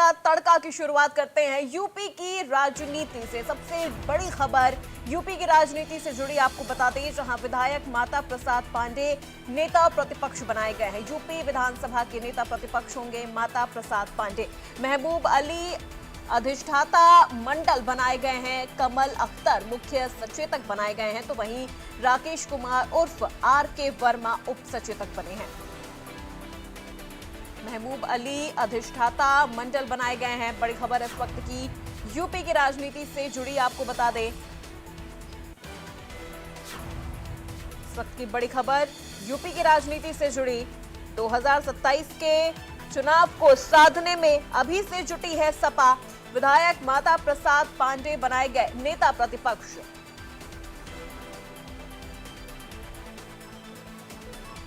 का तड़का की शुरुआत करते हैं यूपी की राजनीति से। सबसे बड़ी खबर यूपी की राजनीति से जुड़ी आपको बता दें, जहां विधायक माता प्रसाद पांडे नेता प्रतिपक्ष बनाए गए हैं। यूपी विधानसभा के नेता प्रतिपक्ष होंगे माता प्रसाद पांडे। महबूब अली अधिष्ठाता मंडल बनाए गए हैं। कमल अख्तर मुख्य सचेतक बनाए गए हैं, तो वहीं राकेश कुमार उर्फ RK वर्मा उप सचेतक बने हैं। महबूब अली अधिष्ठाता मंडल बनाए गए हैं। बड़ी खबर इस वक्त की यूपी की राजनीति से जुड़ी आपको बता दें। इस वक्त की बड़ी खबर यूपी की राजनीति से जुड़ी 2027 के चुनाव को साधने में अभी से जुटी है सपा। विधायक माता प्रसाद पांडे बनाए गए नेता प्रतिपक्ष।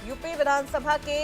यूपी विधानसभा के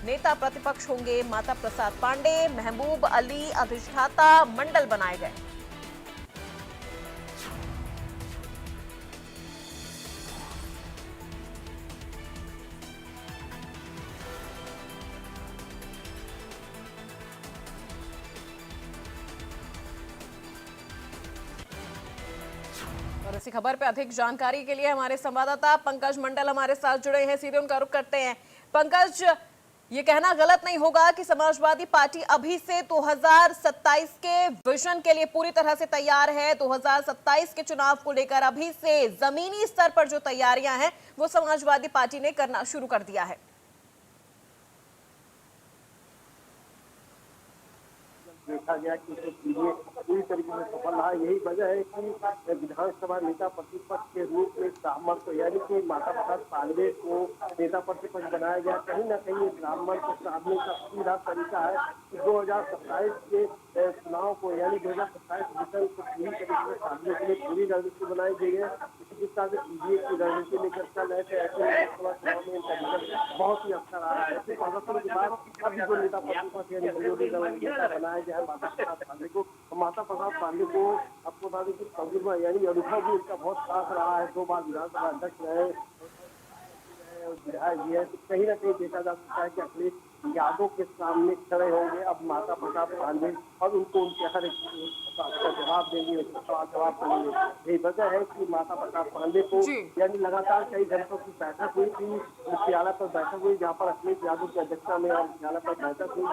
नेता प्रतिपक्ष होंगे माता प्रसाद पांडे। महबूब अली अधिष्ठाता मंडल बनाए गए। और इसी खबर पे अधिक जानकारी के लिए हमारे संवाददाता पंकज मंडल हमारे साथ जुड़े हैं। सीधे उनका रुख करते हैं। पंकज, ये कहना गलत नहीं होगा कि समाजवादी पार्टी अभी से 2027 के विजन के लिए पूरी तरह से तैयार है। 2027 के चुनाव को लेकर अभी से जमीनी स्तर पर जो तैयारियां हैं वो समाजवादी पार्टी ने करना शुरू कर दिया है। देखा गया कि पूरी तरीके से सफल रहा। यही वजह है कि विधानसभा नेता प्रतिपक्ष के रूप में ब्राह्मण को यानी कि माता प्रसाद पांडे को नेता प्रतिपक्ष बनाया गया। कहीं ना कहीं ब्राह्मण को साधने का सीधा तरीका है कि 2027 के चुनाव को यानी 2027 विजन को पूरी तरीके से साधने के लिए पूरी रणनीति बनाई गई है। इसी के साथ एनडीए की रणनीति लेकर चल रहे थे। ऐसे लोकसभा चुनाव में इनका रिजल्ट बहुत ही अच्छा रहा है। ऐसे प्रदर्शन के बाद अभी जो नेता प्रतिपक्ष यानी विरोधी दल नेता बनाया गया है माता प्रसाद पांडे को, माता प्रसाद पांडे को आपको बता दें कि तजुर्बा यानी अनुभव भी उनका बहुत खास रहा है। 2 बार विधानसभा अध्यक्ष रहे, विधायक भी है। तो कहीं ना कहीं देखा जा सकता है कि अखिलेश यादव के सामने खड़े होंगे अब माता प्रसाद पांडे और उनको उनके हर एक का जवाब देंगे, सवाल जवाब करेंगे। यही वजह है कि माता प्रसाद पांडे को यानी लगातार कई घंटों की बैठक हुई थी। मुख्यालय पर बैठक हुई जहाँ पर अखिलेश यादव की अध्यक्षता में और मुख्यालय पर बैठक हुई।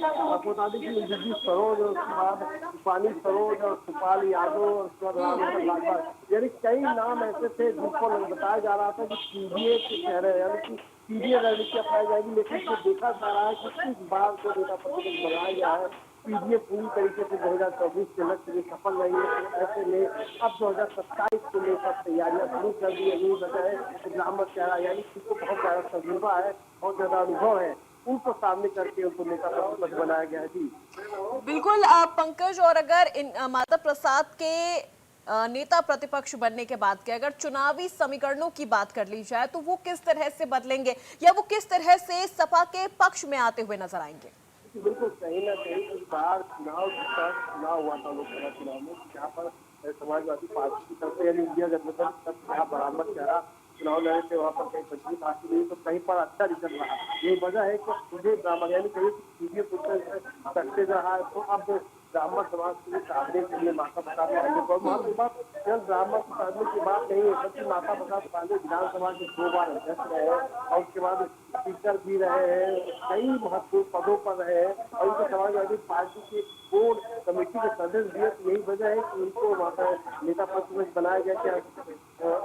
आपको बता दें कि जगदीश सरोज और उसके बाद रूपानी सरोज और सुपाल यादव और उसके बाद लालबाग यानी कई नाम ऐसे थे जिनको बताया जा रहा था कि सीडीए के चेहरे यानी कि सीडीए रणनीति अपनाई जाएगी। लेकिन इसको देखा जा रहा है कि इस बार जो नेता प्रतिपक्ष बनाया गया है सीडीए पूरी तरीके से 2024 के लक्ष्य में सफल नहीं है। ऐसे में अब 2027 को लेकर तैयारियां शुरू कर दी है। यही वजह है कि ब्राह्मण चेहरा यानी जिसको बहुत ज्यादा तजुर्बा है, बहुत ज्यादा अनुभव है, उनको सामने करके उनको नेता प्रतिपक्ष बनाया गया है। जी बिल्कुल पंकज, और अगर इन माता प्रसाद के नेता प्रतिपक्ष बनने के बाद के अगर चुनावी समीकरणों की बात कर ली जाए तो वो किस तरह से बदलेंगे या वो किस तरह से सपा के पक्ष में आते हुए नजर आएंगे? बिल्कुल कहीं ना कहीं इस बार चुनाव हुआ था लोकसभा चुनाव में, जहाँ पर समाजवादी पार्टी की तरफ से यानी इंडिया गठबंधन की तरफ से जहाँ बराबर चेहरा चुनाव लड़े थे वहाँ पर कहीं तकलीफ हासिल हुई तो कहीं पर अच्छा रिजल्ट रहा। यही वजह है कि मुझे ब्राह्मण यानी कहीं सीधे सक्सेस रहा है। तो अब ब्राह्मण समाज के लिए साधने के लिए माता प्रसाद पांडे को केवल ब्राह्मण को साधने की बात नहीं है, बल्कि माता प्रसाद पांडे विधानसभा के 2 बार अध्यक्ष रहे और उसके बाद स्पीकर भी रहे हैं, कई महत्वपूर्ण पदों पर रहे हैं और उनको समाजवादी पार्टी के बोर्ड कमेटी के सदस्य दिए। तो यही वजह है कि उनको नेता प्रतिपक्ष बनाया गया। क्या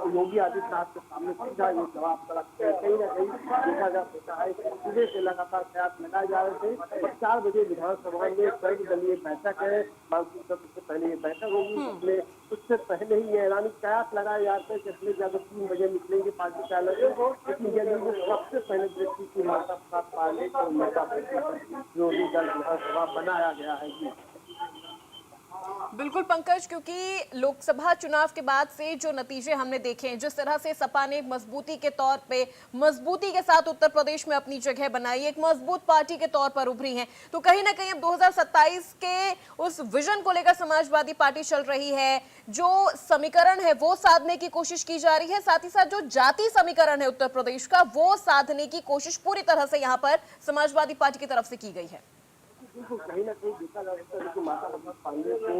योगी आदित्यनाथ के सामने सीधा ये जवाब तलब कहीं ना कहीं देखा जा सकता है। सुबह से लगातार प्रयास लगाए जा रहे थे। 4 बजे विधानसभा में सर्वदलीय बैठक है, मानसून सत्र से पहले ये बैठक होगी। उससे पहले ही ये ऐलानी कयास लगाए जाते हैं कि अखिलेश यादव 3 बजे निकलेंगे पार्टी कार्यालय से। लेकिन यदि वो सबसे पहले व्यक्ति की माता प्रसाद पांडे को नेता विरोधी दल विधानसभा बनाया गया है। जी बिल्कुल पंकज, क्योंकि लोकसभा चुनाव के बाद से जो नतीजे हमने देखे हैं, जिस तरह से सपा ने मजबूती के तौर पे मजबूती के साथ उत्तर प्रदेश में अपनी जगह बनाई, एक मजबूत पार्टी के तौर पर उभरी है, तो कहीं ना कहीं अब 2027 के उस विजन को लेकर समाजवादी पार्टी चल रही है। जो समीकरण है वो साधने की कोशिश की जा रही है, साथ ही साथ जो जाति समीकरण है उत्तर प्रदेश का वो साधने की कोशिश पूरी तरह से यहाँ पर समाजवादी पार्टी की तरफ से की गई है। तो कहीं ना कहीं देखा जा सकता है कि माता प्रसाद पांडे को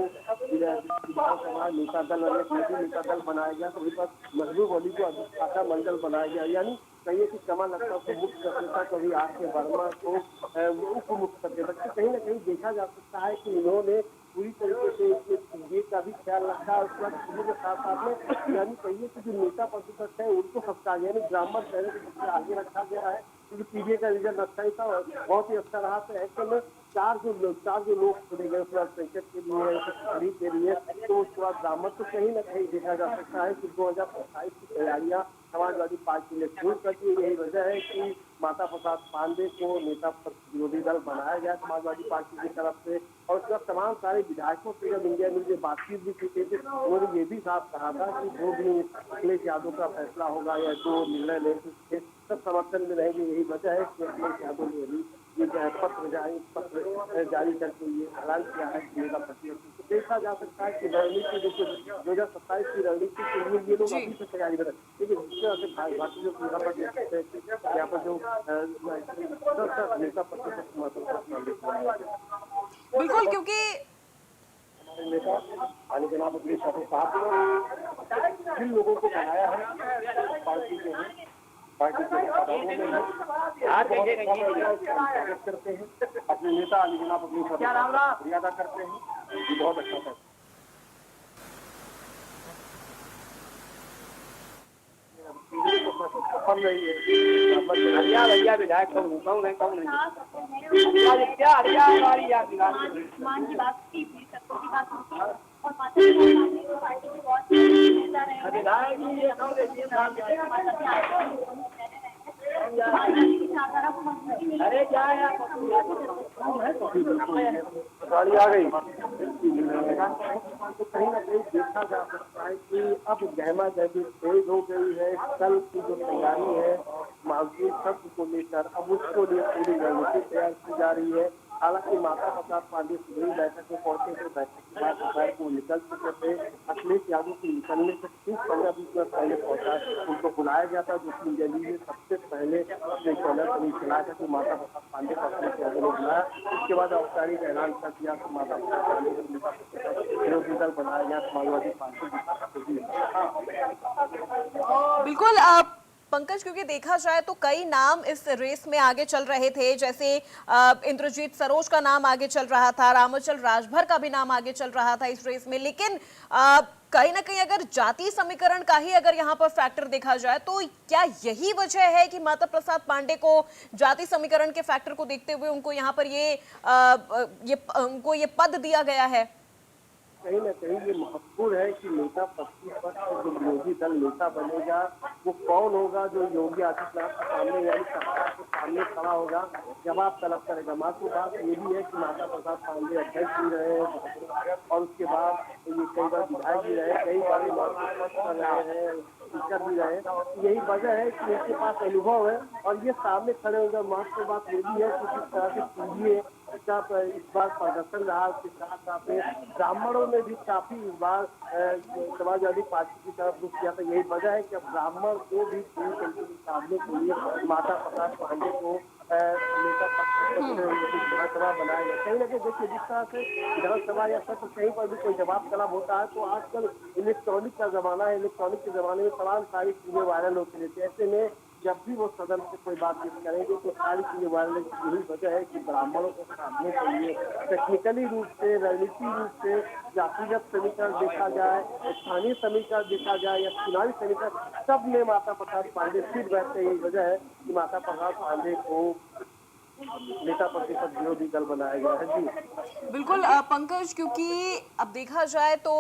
विधानसभा नेता दल और नेता दल बनाया गया, तो वही पर महबूब अली को अधिष्ठाता मंडल बनाया गया। यानी कहिए कि कमल अख्तर को मुख्य सचेतक, कभी आर के वर्मा को उप मुख्य सचेतक, तो कहीं ना कहीं देखा जा सकता है कि इन्होंने पूरी तरीके से इसके पीढ़ी का भी ख्याल रखा है। उसके बाद पीढ़ी के साथ साथ में यानी कहिए कि जो नेता प्रतिपक्ष है उनको सबका यानी ब्राह्मण शहर को सबसे आगे रखा गया है, क्योंकि पीढ़ी का रिजल्ट अच्छा ही था और बहुत ही अच्छा रहा। तो ऐसे में चार जो लोग चुने गए, उसके बाद संकट के लिए, खरीद के लिए, तो उसके बाद ब्राह्मण, तो कहीं ना कहीं देखा जा सकता है कि 2027 की तैयारियां समाजवादी पार्टी ने शुरू कर दी। यही वजह है कि माता प्रसाद पांडे को नेता विरोधी दल बनाया गया समाजवादी पार्टी की तरफ से। और उसके बाद तमाम सारे विधायकों से जब इंडिया न्यूज में बातचीत भी की थी, उन्होंने ये भी साफ कहा था कि जो भी अखिलेश यादव का फैसला होगा या जो निर्णय लेंगे सब समर्थन में रहेंगे। यही वजह है कि अखिलेश यादव ने भी ये पत्र जारी करके ये ऐलान किया है कि मेरा प्रतिनिधि। तो देखा जा सकता है कि रणनीति जो 2027 की रणनीति के लिए ये लोग अभी से तैयारी करें, लेकिन जिस तरह से भारतीय जो यहाँ पर यहाँ पर जो नेता प्रतिपक्ष बिल्कुल, क्योंकि हमारे नेता अली जनाब अखिलेश यादव साहब जिन लोगों को बनाया है पार्टी के पार्टी के स्वागत करते हैं, अपने नेता अली जनाब अखिलेश यादव मर्यादा करते हैं, ये बहुत अच्छा था। सफल रही है भैया विधायक मान की बात की, सबको की बात होती है और माता पार्टी की बहुत अरे क्या गाड़ी आ गई। तो कहीं ना कहीं देखा जा सकता है कि अब गहमा गहमी तेज हो गई है। कल की जो तैयारी है मानसून सत्र को लेकर, अब उसको लिए पूरी रणनीति तैयार की जा रही है। हालांकि माता प्रसाद पांडे सुबह बैठक में पहुंचे थे, बैठक के बाद दोपहर को निकल चुके थे। अखिलेश यादव के निकलने से ठीक 15-20 मिनट पहले पहुंचा, उनको बुलाया गया था, जो कि दिल्ली में सबसे पहले अपने चैनल पर चलाया था कि माता प्रसाद पांडे को अखिलेश यादव ने बुलाया। इसके बाद औपचारिक ऐलान कर दिया कि माता प्रसाद पांडे को नेता विरोधी दल बनाया गया समाजवादी पार्टी की। बिल्कुल पंकज, क्योंकि देखा जाए तो कई नाम इस रेस में आगे चल रहे थे, जैसे इंद्रजीत सरोज का नाम आगे चल रहा था, रामचल राजभर का भी नाम आगे चल रहा था इस रेस में। लेकिन कहीं ना कहीं अगर जाति समीकरण का ही अगर यहाँ पर फैक्टर देखा जाए तो क्या यही वजह है कि माता प्रसाद पांडे को जाति समीकरण के फैक्टर को देखते हुए उनको यहाँ पर उनको ये पद दिया गया है? कहीं ना कहीं ये महत्वपूर्ण है कि नेता प्रतिपक्ष जो विरोधी दल नेता बनेगा वो कौन होगा, जो योगी आदित्यनाथ के सामने यानी सरकार के सामने खड़ा होगा, जवाब तलब करेगा। मात्र बात ये भी है कि माता प्रसाद पांडे अध्यक्ष भी रहे और उसके बाद ये कई बार विधायक भी रहे, कई बार रहे हैं, स्पीकर भी रहे। यही वजह है कि इनके पास अनुभव है और ये सामने खड़े होगा। महत्व बात ये भी है कि किस तरह से पीढ़ी का इस बार प्रदर्शन रहा, उसके साथ साथ ब्राह्मणों ने भी काफी इस बार समाजवादी पार्टी की तरफ रुख किया था। यही वजह है कि अब ब्राह्मण को भी पूरी तरीके से सामने के लिए माता प्रसाद पांडे को नेता विधानसभा बनाया गया। कहीं ना कहीं देखिए, जिस तरह से विधानसभा या सत्र कहीं पर भी कोई जवाब तलब होता है तो आजकल इलेक्ट्रॉनिक का जमाना है, इलेक्ट्रॉनिक के जमाने में तमाम सारी चीजें वायरल होती रहती है। ऐसे में जब भी वो सदन से कोई बातचीत करेंगे तो सारी चीजें वायरल। यही वजह है कि ब्राह्मणों को साधने के लिए टेक्निकली रूप से, रणनीतिक रूप से जातिगत समीकरण देखा जाए, स्थानीय समीकरण देखा जाए या चुनावी समीकरण, सब में माता प्रसाद पांडे फिट बैठते। यही वजह है कि माता प्रसाद पांडे को नेता प्रतिपक्ष विरोधी दल बनाया गया है। जी बिल्कुल पंकज, क्योंकि अब देखा जाए तो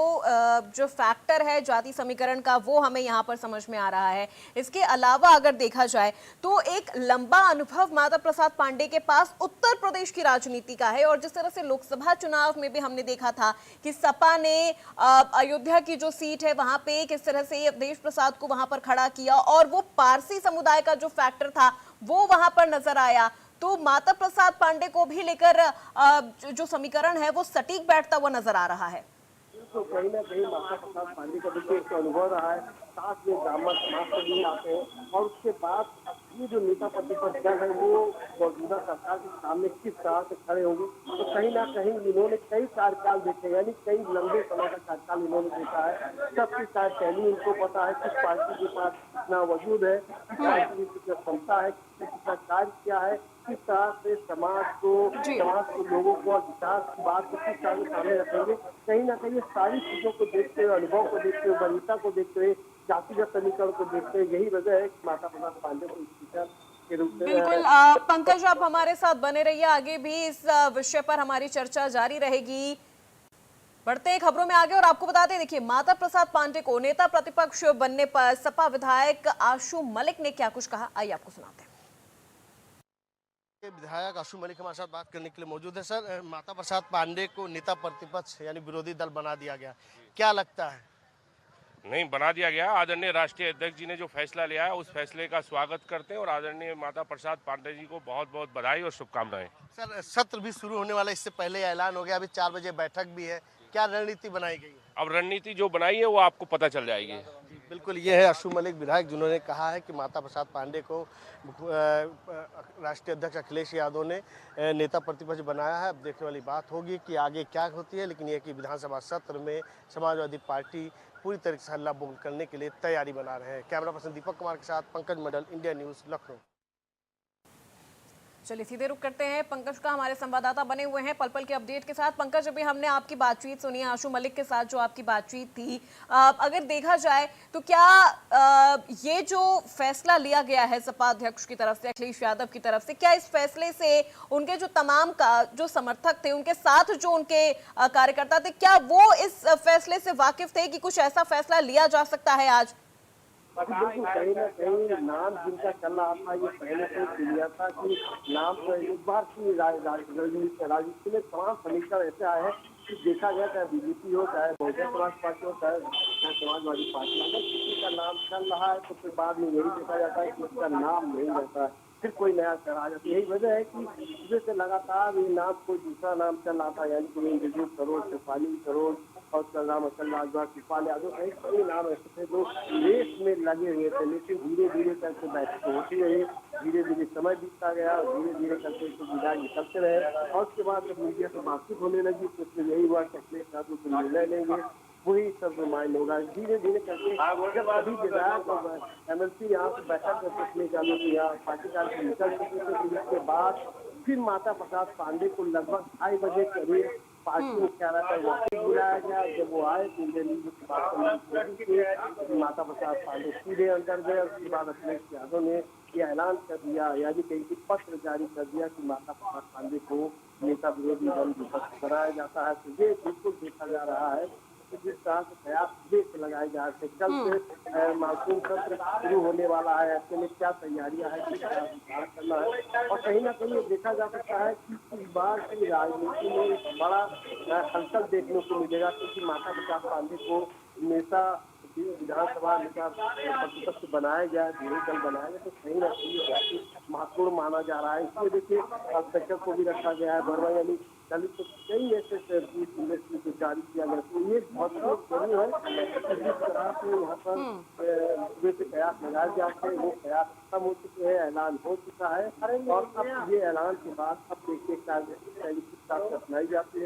जो फैक्टर है जाति समीकरण का वो हमें यहाँ पर समझ में आ रहा है। इसके अलावा अगर देखा जाए तो एक लंबा अनुभव माता प्रसाद पांडे के पास उत्तर प्रदेश की राजनीति का है, और जिस तरह से लोकसभा चुनाव में भी हमने देखा था कि सपा ने अयोध्या की जो सीट है वहां पे किस तरह से अवधेश प्रसाद को वहां पर खड़ा किया और वो पारसी समुदाय का जो फैक्टर था वो वहां पर नजर आया। तो माता प्रसाद पांडे को भी लेकर जो समीकरण है वो सटीक बैठता हुआ नजर आ रहा है। तो कहीं ना कहीं माता प्रसाद पांडे का देखिए एक अनुभव रहा है, साथ में ब्राह्मण समाज से भी आते हैं और उसके बाद ये जो नेता प्रतिपक्ष दल है वो मौजूदा सरकार के सामने किस तरह से खड़े होंगे, तो कहीं ना कहीं इन्होंने कई कार्यकाल देखे, यानी कई लंबे समय का कार्यकाल इन्होंने देखा है। सबकी कार्यशैली इनको पता है, किस पार्टी के पास कितना वजूद है, किस पार्टी की कितना क्षमता है, कितना कार्य किया है, किस तरह से समाज के लोगों को और विकास की बात को किस तरह से सामने रखेंगे। कहीं ना कहीं ये सारी चीजों को देखते हुए, अनुभव को देखते हुए, वरीयता को देखते हुए, जातिगत समीकरण को देखते हुए, यही वजह है कि माता प्रसाद पांडे को स्पीकर के रूप में। बिल्कुल पंकज, आप हमारे साथ बने रहिए, आगे भी इस विषय पर हमारी चर्चा जारी रहेगी। बढ़ते हैं खबरों में आगे और आपको बताते हैं, देखिए माता प्रसाद पांडे को नेता प्रतिपक्ष बनने पर सपा विधायक आशु मलिक ने क्या कुछ कहा, आइए आपको सुनाते हैं। विधायक आशु मलिक हमारे साथ बात करने के लिए मौजूद है। सर, माता प्रसाद पांडे को नेता प्रतिपक्ष यानी विरोधी दल बना दिया गया, क्या लगता है? नहीं बना दिया गया। आदरणीय राष्ट्रीय अध्यक्ष जी ने जो फैसला लिया है उस फैसले का स्वागत करते हैं और आदरणीय माता प्रसाद पांडे जी को बहुत बहुत बधाई और शुभकामनाएं। सर, सत्र भी शुरू होने वाला, इससे पहले ऐलान हो गया, अभी 4 बजे बैठक भी है, क्या रणनीति बनाई गई है? अब रणनीति जो बनाई है वो आपको पता चल जाएगी। बिल्कुल, ये है आशु मलिक विधायक, जिन्होंने कहा है कि माता प्रसाद पांडे को राष्ट्रीय अध्यक्ष अखिलेश यादव ने नेता प्रतिपक्ष बनाया है। अब देखने वाली बात होगी कि आगे क्या होती है, लेकिन यह कि विधानसभा सत्र में समाजवादी पार्टी पूरी तरीके से हल्ला बोल करने के लिए तैयारी बना रहे हैं। कैमरा पर्सन दीपक कुमार के साथ पंकज मंडल, इंडिया न्यूज, लखनऊ। चलिए सीधे रुक करते हैं, पंकज का हमारे संवाददाता बने हुए हैं पल पल के अपडेट के साथ। पंकज, अभी हमने आपकी बातचीत सुनी है आशु मलिक के साथ, जो आपकी बातचीत थी, अगर देखा जाए तो क्या ये जो फैसला लिया गया है सपा अध्यक्ष की तरफ से, अखिलेश यादव की तरफ से, क्या इस फैसले से उनके जो तमाम जो समर्थक थे, उनके साथ जो उनके कार्यकर्ता थे, क्या वो इस फैसले से वाकिफ थे कि कुछ ऐसा फैसला लिया जा सकता है आज? बिल्कुल, कहीं ना कहीं नाम जिनका चल रहा था, ये पहले से क्लियर था कि नाम तो इस बार की राजनीति में तमाम समीकरण ऐसे आए हैं कि देखा गया, चाहे बीजेपी हो, चाहे बहुजन समाज पार्टी हो, चाहे समाजवादी पार्टी, अगर किसी का नाम चल रहा है तो फिर बाद में यही देखा जाता है कि उसका नाम नहीं रहता है, फिर कोई नया चढ़ा आ जाता है। यही वजह है कि सुबह से लगातार ये नाम कोई दूसरा नाम चल रहा था, यानी कि इंद्रजीत करोड़, शेफाली करोड़ और कृपाल यादव, कई नाम ऐसे थे जो रेस में लगे हुए थे, लेकिन धीरे धीरे करके बैठक होती रही, धीरे धीरे समय बीतता गया, धीरे धीरे करके विधायक निकलते रहे और उसके बाद जब मीडिया से बातचीत होने लगी तो उसमें यही हुआ कि अखिलेश यादव को निर्णय लेंगे, वही सब माइंड होगा। धीरे धीरे करके जब अभी विधायक और MLC यहाँ से बैठक करके अखिलेश यादव को यहाँ पार्टी का निकल चुके थे, इसके बाद फिर माता प्रसाद पांडे को लगभग 2:30 बजे करीब पार्टी मुख्यालय पर वापस बुलाया गया। जब वो आए तो की बात करने माता प्रसाद पांडे सीधे अंदर गए। उसके बाद अखिलेश यादव ने ये ऐलान कर दिया, यानी कहीं पत्र जारी कर दिया कि माता प्रसाद पांडे को नेता विरोधी दल विपक्ष बनाया जाता है। तो ये बिल्कुल देखा जा रहा है कि जिस तरह से प्रयास देश लगाए जा रहे थे, कल से मानसून सत्र शुरू होने वाला है, ऐसे में क्या तैयारियां हैं, किस तरह से करना है, और कहीं ना कहीं ये देखा जा सकता है कि इस बार की राजनीति में एक बड़ा हलचल देखने को मिलेगा, क्योंकि माता प्रसाद पांडे को नेता विधानसभा नेता प्रतिपक्ष बनाया गया, विरोधी दल बनाया गया, तो कहीं ना कहीं बहुत महत्वपूर्ण माना जा रहा है। इसलिए देखिए स्पीकर को भी रखा गया है, बरवा यानी दलित को कई ऐसे जारी किया गया, तो ये बहुत जरूरी है। जिस तरह से यहाँ पर प्रयास लगाए जाते हैं वो प्रयास खत्म हो चुके हैं, ऐलान हो चुका है और अब ये ऐलान के बाद अब देखिए अपनाई जाती है।